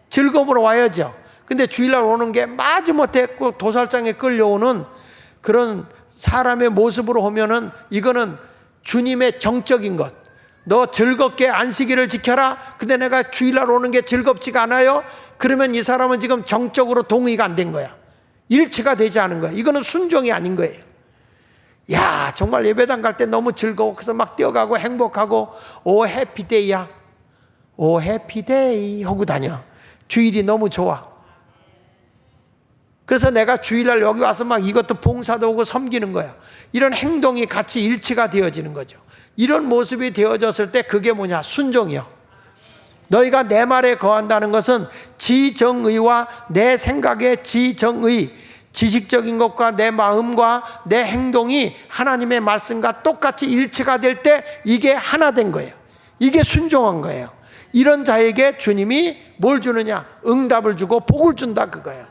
즐거움으로 와야죠. 근데 주일날 오는 게 마지못해 도살장에 끌려오는 그런 사람의 모습으로 오면은 이거는 주님의 정적인 것. 너 즐겁게 안식일을 지켜라. 근데 내가 주일날 오는 게 즐겁지가 않아요. 그러면 이 사람은 지금 정적으로 동의가 안 된 거야. 일치가 되지 않은 거야. 이거는 순종이 아닌 거예요. 야, 정말 예배당 갈 때 너무 즐거워. 그래서 막 뛰어가고 행복하고 오 해피데이야. 오 해피데이 하고 다녀. 주일이 너무 좋아. 그래서 내가 주일날 여기 와서 막 이것도 봉사도 오고 섬기는 거야. 이런 행동이 같이 일치가 되어지는 거죠. 이런 모습이 되어졌을 때 그게 뭐냐? 순종이요. 너희가 내 말에 거한다는 것은 지정의와 내 생각의 지정의, 지식적인 것과 내 마음과 내 행동이 하나님의 말씀과 똑같이 일치가 될 때 이게 하나 된 거예요. 이게 순종한 거예요. 이런 자에게 주님이 뭘 주느냐? 응답을 주고 복을 준다 그거예요.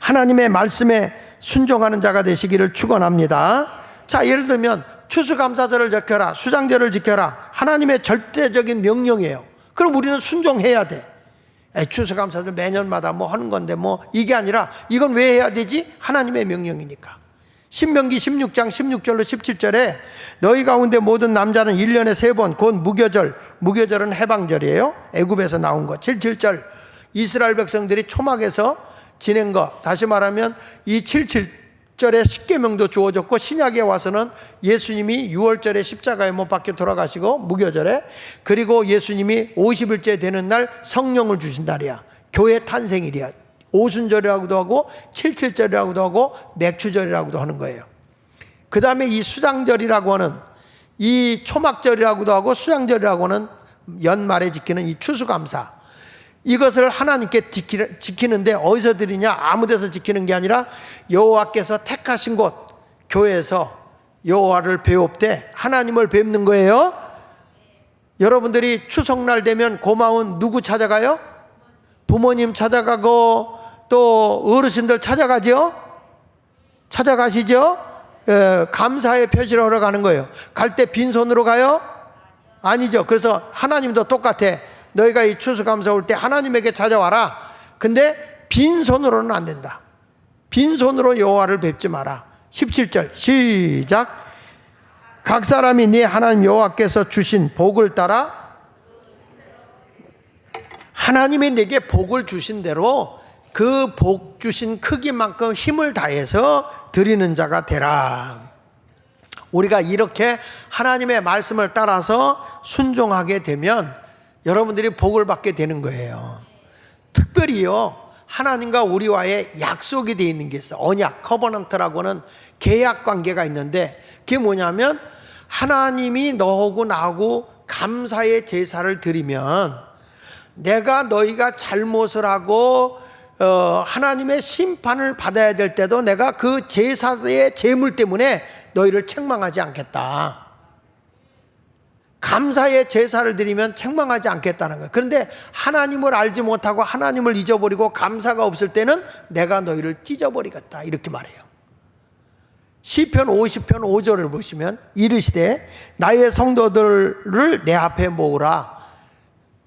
하나님의 말씀에 순종하는 자가 되시기를 축원합니다. 자, 예를 들면 추수감사절을 지켜라, 수장절을 지켜라. 하나님의 절대적인 명령이에요. 그럼 우리는 순종해야 돼. 추수감사절 매년마다 뭐 하는 건데 뭐 이게 아니라 이건 왜 해야 되지? 하나님의 명령이니까. 신명기 16장 16절로 17절에 너희 가운데 모든 남자는 1년에 3번 곧 무교절, 무교절은 해방절이에요. 애굽에서 나온 거. 77절 이스라엘 백성들이 초막에서 지낸 거. 다시 말하면 이 77절에 십계명도 주어졌고 신약에 와서는 예수님이 6월절에 십자가에 못 박혀 돌아가시고 무교절에, 그리고 예수님이 50일째 되는 날 성령을 주신 날이야. 교회 탄생일이야. 오순절이라고도 하고 77절이라고도 하고 맥추절이라고도 하는 거예요. 그 다음에 이 수장절이라고 하는, 이 초막절이라고도 하고 수장절이라고 하는 연말에 지키는 이 추수감사, 이것을 하나님께 지키는데 어디서 드리냐? 아무 데서 지키는 게 아니라 여호와께서 택하신 곳 교회에서 여호와를 배웁되 하나님을 뵙는 거예요. 여러분들이 추석날 되면 고마운 누구 찾아가요? 부모님 찾아가고 또 어르신들 찾아가죠? 찾아가시죠? 감사의 표시를 하러 가는 거예요. 갈 때 빈손으로 가요? 아니죠. 그래서 하나님도 똑같아. 너희가 이 추수감사 올 때 하나님에게 찾아와라. 근데 빈손으로는 안 된다. 빈손으로 여호와를 뵙지 마라. 17절 시작. 각 사람이 네 하나님 여호와께서 주신 복을 따라, 하나님이 내게 복을 주신 대로 그 복 주신 크기만큼 힘을 다해서 드리는 자가 되라. 우리가 이렇게 하나님의 말씀을 따라서 순종하게 되면 여러분들이 복을 받게 되는 거예요. 특별히요, 하나님과 우리와의 약속이 되어 있는 게 있어요. 언약, 커버넌트라고 하는 계약 관계가 있는데, 그게 뭐냐면 하나님이 너하고 나하고 감사의 제사를 드리면 내가 너희가 잘못을 하고 하나님의 심판을 받아야 될 때도 내가 그 제사의 제물 때문에 너희를 책망하지 않겠다. 감사의 제사를 드리면 책망하지 않겠다는 거예요. 그런데 하나님을 알지 못하고 하나님을 잊어버리고 감사가 없을 때는 내가 너희를 찢어버리겠다, 이렇게 말해요. 시편 50편 5절을 보시면 이르시되 나의 성도들을 내 앞에 모으라.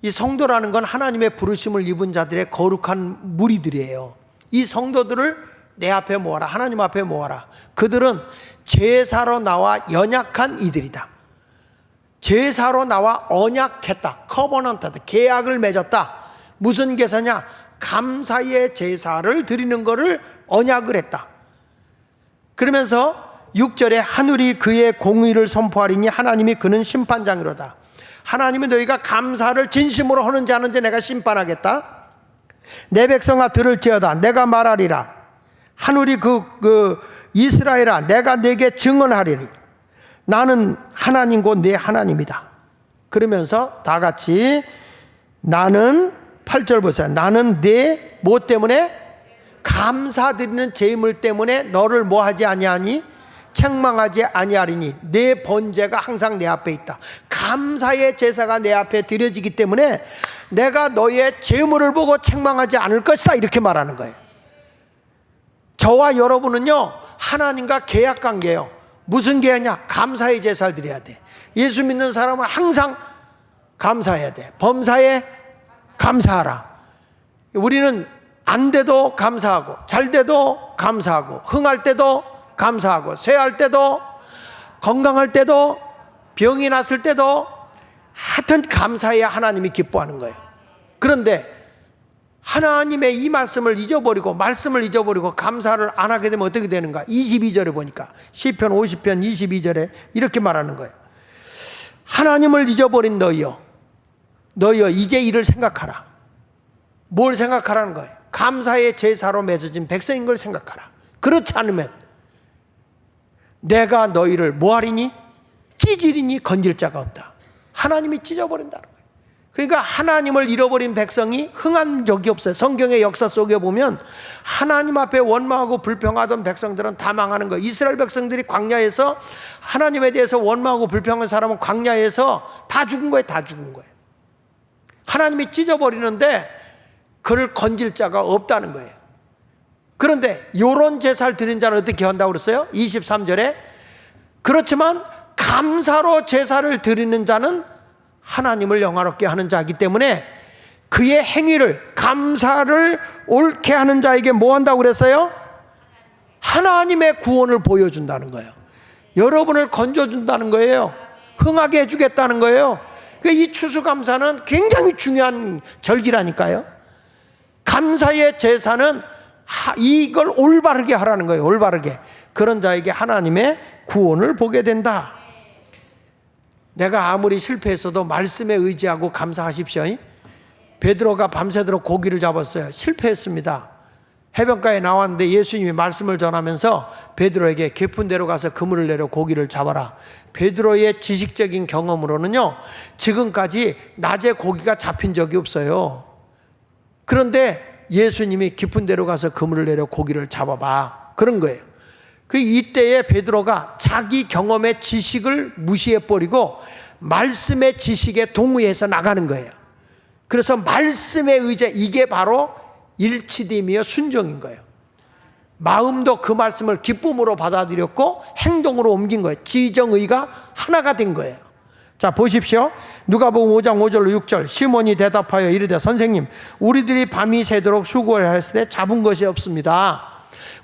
이 성도라는 건 하나님의 부르심을 입은 자들의 거룩한 무리들이에요. 이 성도들을 내 앞에 모아라. 하나님 앞에 모아라. 그들은 제사로 나와 연약한 이들이다. 제사로 나와 언약했다. 커버넌트다. 계약을 맺었다. 무슨 제사냐? 감사의 제사를 드리는 것을 언약을 했다. 그러면서 6절에 하늘이 그의 공의를 선포하리니 하나님이 그는 심판장이로다. 하나님이 너희가 감사를 진심으로 하는지 안 하는지 내가 심판하겠다. 내 백성아 들을지어다. 내가 말하리라. 하늘이 그 이스라엘아 내가 내게 증언하리니 나는 하나님 곧 내 하나님이다. 그러면서 다 같이 나는 8절 보세요. 나는 내 뭐 때문에? 감사드리는 제물 때문에 너를 뭐 하지 아니하니? 책망하지 아니하리니 내 번제가 항상 내 앞에 있다. 감사의 제사가 내 앞에 드려지기 때문에 내가 너의 제물을 보고 책망하지 않을 것이다, 이렇게 말하는 거예요. 저와 여러분은요 하나님과 계약관계예요. 무슨 계약이냐? 감사의 제사를 드려야 돼. 예수 믿는 사람은 항상 감사해야 돼. 범사에 감사하라. 우리는 안 돼도 감사하고 잘 돼도 감사하고 흥할 때도 감사하고 쇠할 때도 건강할 때도 병이 났을 때도 하여튼 감사해야 하나님이 기뻐하는 거예요. 그런데 하나님의 이 말씀을 잊어버리고 감사를 안 하게 되면 어떻게 되는가? 22절에 보니까 시편 50편 22절에 이렇게 말하는 거예요. 하나님을 잊어버린 너희여 이제 이를 생각하라. 뭘 생각하라는 거예요? 감사의 제사로 맺어진 백성인 걸 생각하라. 그렇지 않으면 내가 너희를 뭐하리니? 찢으리니 건질 자가 없다. 하나님이 찢어버린다는 거예요. 그러니까 하나님을 잃어버린 백성이 흥한 적이 없어요. 성경의 역사 속에 보면 하나님 앞에 원망하고 불평하던 백성들은 다 망하는 거예요. 이스라엘 백성들이 광야에서 하나님에 대해서 원망하고 불평한 사람은 광야에서 다 죽은 거예요. 다 죽은 거예요. 하나님이 찢어버리는데 그를 건질 자가 없다는 거예요. 그런데 요런 제사를 드린 자는 어떻게 한다고 그랬어요? 23절에 그렇지만 감사로 제사를 드리는 자는 하나님을 영화롭게 하는 자이기 때문에 그의 행위를 감사를 옳게 하는 자에게 뭐 한다고 그랬어요? 하나님의 구원을 보여준다는 거예요. 여러분을 건져준다는 거예요. 흥하게 해주겠다는 거예요. 이 추수감사는 굉장히 중요한 절기라니까요. 감사의 제사는 이걸 올바르게 하라는 거예요. 올바르게. 그런 자에게 하나님의 구원을 보게 된다. 내가 아무리 실패했어도 말씀에 의지하고 감사하십시오. 베드로가 밤새도록 고기를 잡았어요. 실패했습니다. 해변가에 나왔는데 예수님이 말씀을 전하면서 베드로에게 깊은 데로 가서 그물을 내려 고기를 잡아라. 베드로의 지식적인 경험으로는요 지금까지 낮에 고기가 잡힌 적이 없어요. 그런데 예수님이 깊은 데로 가서 그물을 내려 고기를 잡아봐, 그런 거예요. 이때에 베드로가 자기 경험의 지식을 무시해버리고 말씀의 지식에 동의해서 나가는 거예요. 그래서 말씀에 의제, 이게 바로 일치됨이요 순종인 거예요. 마음도 그 말씀을 기쁨으로 받아들였고 행동으로 옮긴 거예요. 지정의가 하나가 된 거예요. 자 보십시오. 누가복음 5장 5절로 6절. 시몬이 대답하여 이르되 선생님 우리들이 밤이 새도록 수고를 했을 때 잡은 것이 없습니다.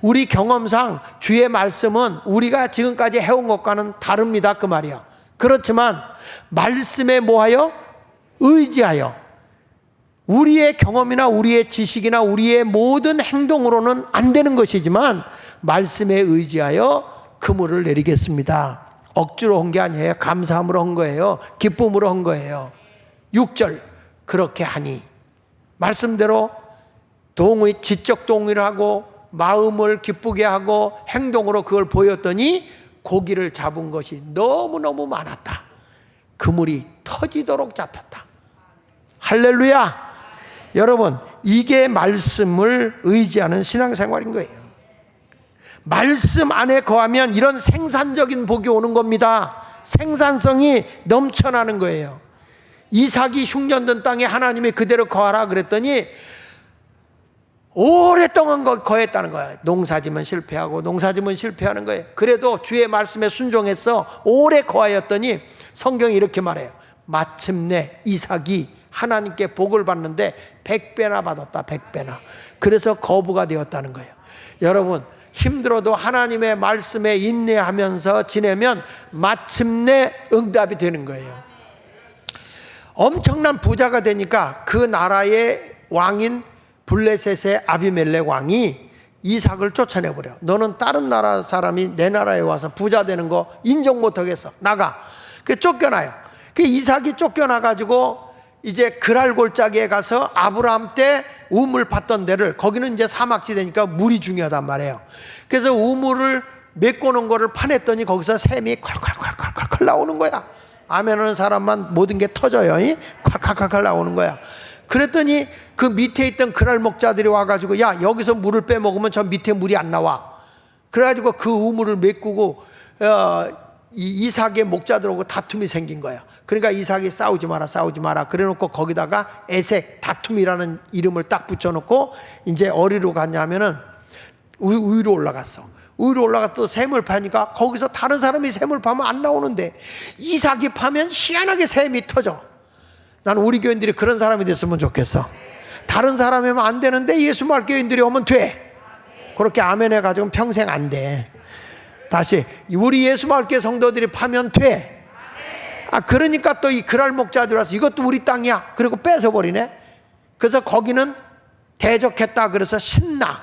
우리 경험상 주의 말씀은 우리가 지금까지 해온 것과는 다릅니다, 그 말이야. 그렇지만 말씀에 뭐하여? 의지하여. 우리의 경험이나 우리의 지식이나 우리의 모든 행동으로는 안 되는 것이지만 말씀에 의지하여 그물을 내리겠습니다. 억지로 한 게 아니에요. 감사함으로 한 거예요. 기쁨으로 한 거예요. 6절. 그렇게 하니 말씀대로 동의, 지적 동의를 하고 마음을 기쁘게 하고 행동으로 그걸 보였더니 고기를 잡은 것이 너무너무 많았다. 그물이 터지도록 잡혔다. 할렐루야. 여러분, 이게 말씀을 의지하는 신앙생활인 거예요. 말씀 안에 거하면 이런 생산적인 복이 오는 겁니다. 생산성이 넘쳐나는 거예요. 이삭이 흉년된 땅에 하나님이 그대로 거하라 그랬더니 오랫동안 거했다는 거예요. 농사지면 실패하고 농사지면 실패하는 거예요. 그래도 주의 말씀에 순종해서 오래 거하였더니 성경이 이렇게 말해요. 마침내 이삭이 하나님께 복을 받는데 100배나 받았다. 100배나. 그래서 거부가 되었다는 거예요. 여러분, 힘들어도 하나님의 말씀에 인내하면서 지내면 마침내 응답이 되는 거예요. 엄청난 부자가 되니까 그 나라의 왕인 블레셋의 아비멜렉 왕이 이삭을 쫓아내버려. 너는 다른 나라 사람이 내 나라에 와서 부자 되는 거 인정 못하겠어. 나가. 그 쫓겨나요. 그 이삭이 쫓겨나가지고 이제 그랄 골짜기에 가서 아브라함 때 우물 팠던 데를, 거기는 이제 사막지대니까 물이 중요하단 말이에요. 그래서 우물을 메꿔놓은 거를 파냈더니 거기서 샘이 콸콸콸콸콸 나오는 거야. 아멘하는 사람만 모든 게 터져요. 콸콸콸콸 나오는 거야. 그랬더니 그 밑에 있던 그랄 목자들이 와가지고, 야, 여기서 물을 빼먹으면 저 밑에 물이 안 나와. 그래가지고 그 우물을 메꾸고 이삭의 목자들하고 다툼이 생긴 거야. 그러니까 이삭이 싸우지 마라 그래놓고 거기다가 에색, 다툼이라는 이름을 딱 붙여놓고 이제 어디로 갔냐면은 위로 올라갔어. 위로 올라가 또 샘을 파니까 거기서 다른 사람이 샘을 파면 안 나오는데 이삭이 파면 희한하게 샘이 터져. 나는 우리 교인들이 그런 사람이 됐으면 좋겠어. 다른 사람이면 안 되는데 예수 말 교인들이 오면 돼. 그렇게 아멘 해가지고 평생 안 돼. 다시, 우리 예수 말교 성도들이 파면 돼. 그러니까 또 이 그랄 목자들 와서 이것도 우리 땅이야. 그리고 뺏어버리네. 그래서 거기는 대적했다. 그래서 신나.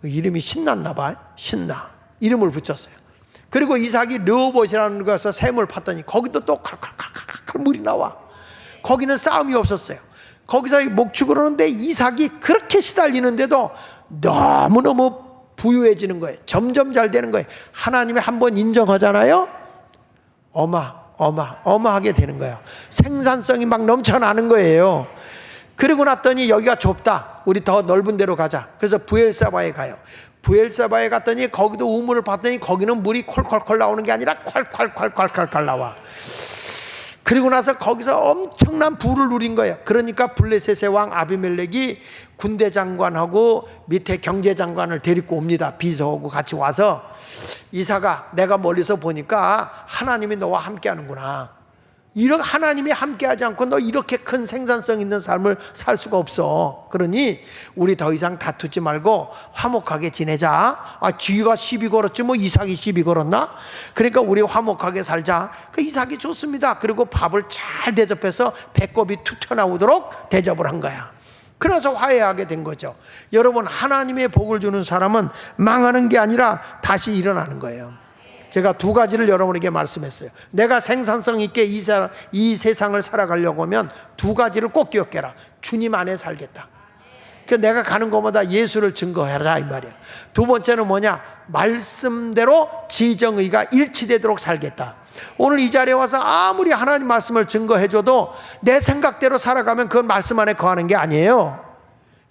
이름이 신났나 봐요. 신나. 이름을 붙였어요. 그리고 이삭이 르호봇이라는 곳에서 샘을 팠더니 거기도 또 칼칼칼칼 물이 나와. 거기는 싸움이 없었어요. 거기서 목축을 하는데 이삭이 그렇게 시달리는데도 너무너무 부유해지는 거예요. 점점 잘 되는 거예요. 하나님이 한번 인정하잖아요. 어마하게 되는 거예요. 생산성이 막 넘쳐나는 거예요. 그리고 났더니 여기가 좁다. 우리 더 넓은 데로 가자. 그래서 부엘사바에 가요. 부엘사바에 갔더니 거기도 우물을 봤더니 거기는 물이 콜콜콜 나오는 게 아니라 콸콸콸콸콸콸 나와. 그리고 나서 거기서 엄청난 부를 누린 거예요. 그러니까 블레셋의 왕 아비멜렉이 군대 장관하고 밑에 경제 장관을 데리고 옵니다. 비서하고 같이 와서, 이삭아, 내가 멀리서 보니까 하나님이 너와 함께 하는구나. 이런 하나님이 함께하지 않고 너 이렇게 큰 생산성 있는 삶을 살 수가 없어. 그러니 우리 더 이상 다투지 말고 화목하게 지내자. 쥐가 시비 걸었지 뭐 이삭이 시비 걸었나? 그러니까 우리 화목하게 살자. 그 이삭이 좋습니다. 그리고 밥을 잘 대접해서 배꼽이 툭 튀어나오도록 대접을 한 거야. 그래서 화해하게 된 거죠. 여러분, 하나님의 복을 주는 사람은 망하는 게 아니라 다시 일어나는 거예요. 제가 두 가지를 여러분에게 말씀했어요. 내가 생산성 있게 이 세상을 살아가려고 하면 두 가지를 꼭 기억해라. 주님 안에 살겠다. 그러니까 내가 가는 곳마다 예수를 증거해라 이 말이야. 두 번째는 뭐냐? 말씀대로 지정의가 일치되도록 살겠다. 오늘 이 자리에 와서 아무리 하나님 말씀을 증거해줘도 내 생각대로 살아가면 그건 말씀 안에 거하는 게 아니에요.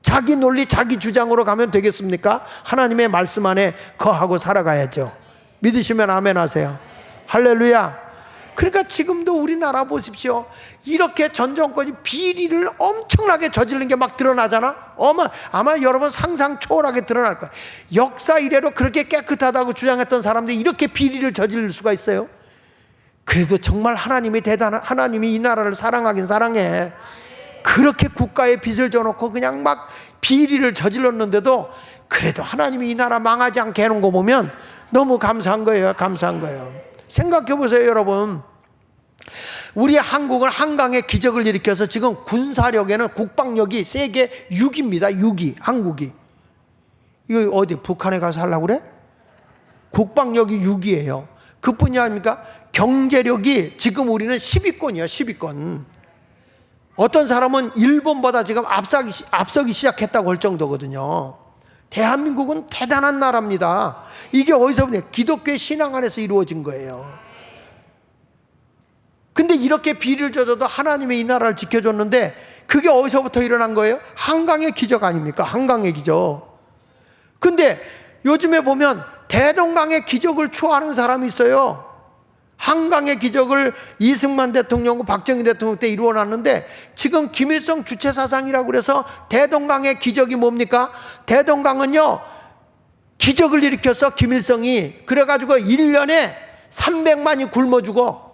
자기 논리, 자기 주장으로 가면 되겠습니까? 하나님의 말씀 안에 거하고 살아가야죠. 믿으시면 아멘 하세요. 할렐루야. 그러니까 지금도 우리나라 보십시오. 이렇게 전 정권이 비리를 엄청나게 저지르는 게 막 드러나잖아. 아마 여러분 상상 초월하게 드러날 거야. 역사 이래로 그렇게 깨끗하다고 주장했던 사람들이 이렇게 비리를 저지를 수가 있어요. 그래도 정말 하나님이 하나님이 이 나라를 사랑하긴 사랑해. 그렇게 국가에 빚을 져놓고 그냥 막 비리를 저질렀는데도 그래도 하나님이 이 나라 망하지 않게 해놓은 거 보면 너무 감사한 거예요. 감사한 거예요. 생각해 보세요, 여러분. 우리 한국은 한강에 기적을 일으켜서 지금 군사력에는 국방력이 세계 6위입니다. 6위, 한국이. 이거 어디 북한에 가서 하려고 그래? 국방력이 6위예요. 그뿐이 아닙니까? 경제력이 지금 우리는 10위권이에요. 10위권. 어떤 사람은 일본보다 지금 앞서기 시작했다고 할 정도거든요. 대한민국은 대단한 나라입니다. 이게 어디서 보냐? 기독교의 신앙 안에서 이루어진 거예요. 근데 이렇게 비리를 져줘도 하나님이 이 나라를 지켜줬는데 그게 어디서부터 일어난 거예요? 한강의 기적 아닙니까? 한강의 기적. 근데 요즘에 보면 대동강의 기적을 추구하는 사람이 있어요. 한강의 기적을 이승만 대통령, 박정희 대통령 때 이루어놨는데 지금 김일성 주체사상이라고 그래서 대동강의 기적이 뭡니까? 대동강은요, 기적을 일으켜서 김일성이 그래가지고 1년에 300만이 굶어 죽어.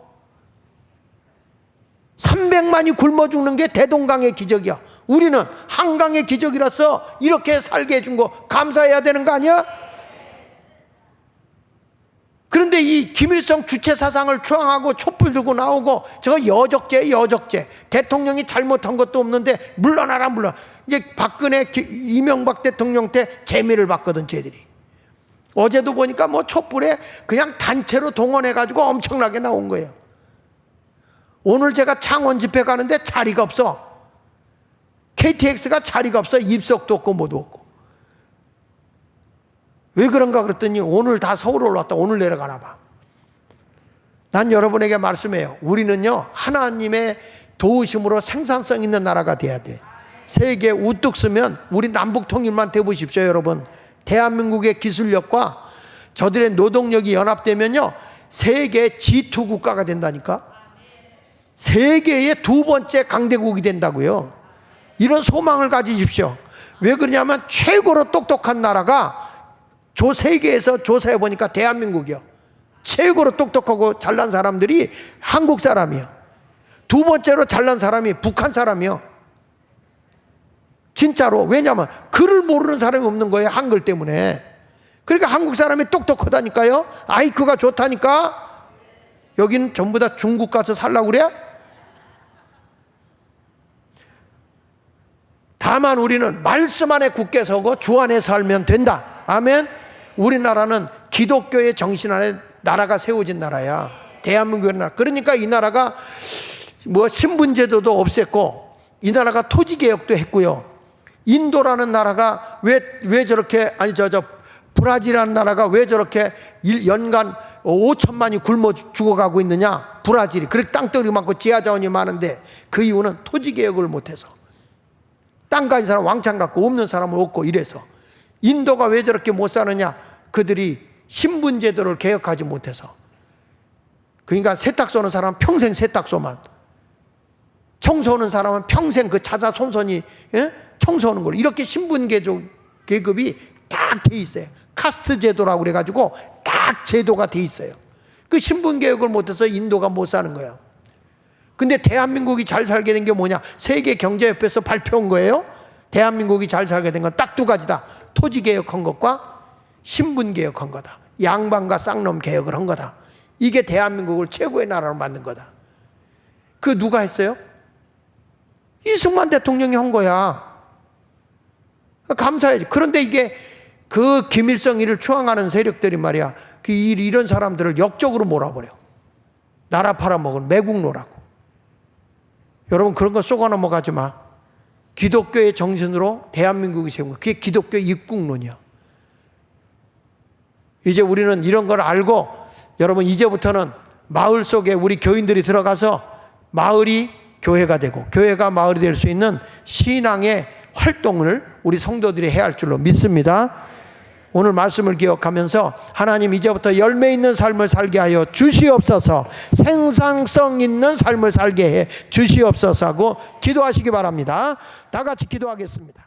300만이 굶어 죽는 게 대동강의 기적이야. 우리는 한강의 기적이라서 이렇게 살게 해준 거 감사해야 되는 거 아니야? 그런데 이 김일성 주체 사상을 추앙하고 촛불 들고 나오고 저거 여적죄. 대통령이 잘못한 것도 없는데 물러나라. 이제 박근혜 이명박 대통령 때 재미를 봤거든 쟤들이. 어제도 보니까 뭐 촛불에 그냥 단체로 동원해가지고 엄청나게 나온 거예요. 오늘 제가 창원 집회 가는데 자리가 없어. KTX가 자리가 없어. 입석도 없고 뭐도 없고. 왜 그런가 그랬더니 오늘 다 서울 올라왔다. 오늘 내려가나 봐. 난 여러분에게 말씀해요. 우리는요, 하나님의 도우심으로 생산성 있는 나라가 돼야 돼. 세계 우뚝 쓰면 우리 남북 통일만 돼 보십시오, 여러분. 대한민국의 기술력과 저들의 노동력이 연합되면요, 세계 G2 국가가 된다니까. 세계의 두 번째 강대국이 된다고요. 이런 소망을 가지십시오. 왜 그러냐면 최고로 똑똑한 나라가 세계에서 조사해 보니까 대한민국이요. 최고로 똑똑하고 잘난 사람들이 한국 사람이요. 두 번째로 잘난 사람이 북한 사람이요. 진짜로. 왜냐하면 글을 모르는 사람이 없는 거예요, 한글 때문에. 그러니까 한국 사람이 똑똑하다니까요. IQ가 좋다니까. 여기는 전부 다 중국 가서 살라고 그래? 다만 우리는 말씀 안에 굳게 서고 주 안에 살면 된다. 아멘. 우리나라는 기독교의 정신 안에 나라가 세워진 나라야. 대한민국의 나라. 그러니까 이 나라가 뭐 신분제도도 없앴고, 이 나라가 토지개혁도 했고요. 인도라는 나라가 왜 저렇게, 브라질이라는 나라가 왜 저렇게 연간 5천만이 굶어 죽어가고 있느냐? 브라질이. 그렇게 땅덩이 많고 지하자원이 많은데 그 이유는 토지개혁을 못해서. 땅 가진 사람 왕창 갖고 없는 사람은 없고 이래서. 인도가 왜 저렇게 못 사느냐? 그들이 신분제도를 개혁하지 못해서. 그러니까 세탁소는 사람은 평생 세탁소만, 청소하는 사람은 평생 그 자자 손손이 청소하는 걸. 이렇게 계급이 딱 돼 있어요. 카스트 제도라고 그래가지고 딱 제도가 돼 있어요. 그 신분개혁을 못해서 인도가 못 사는 거예요. 근데 대한민국이 잘 살게 된 게 뭐냐? 세계경제협회에서 발표한 거예요. 대한민국이 잘 살게 된 건 딱 두 가지다. 토지개혁한 것과 신분개혁한 거다. 양반과 쌍놈 개혁을 한 거다. 이게 대한민국을 최고의 나라로 만든 거다. 그 누가 했어요? 이승만 대통령이 한 거야. 감사해야지. 그런데 이게 그 김일성이를 추앙하는 세력들이 말이야, 이런 사람들을 역적으로 몰아버려. 나라 팔아먹은 매국노라고. 여러분, 그런 거 쏘아 넘어가지 마. 기독교의 정신으로 대한민국이 세운 거. 그게 기독교 입국론이야. 이제 우리는 이런 걸 알고, 여러분 이제부터는 마을 속에 우리 교인들이 들어가서 마을이 교회가 되고 교회가 마을이 될 수 있는 신앙의 활동을 우리 성도들이 해야 할 줄로 믿습니다. 오늘 말씀을 기억하면서 하나님 이제부터 열매 있는 삶을 살게 하여 주시옵소서, 생산성 있는 삶을 살게 해 주시옵소서 하고 기도하시기 바랍니다. 다 같이 기도하겠습니다.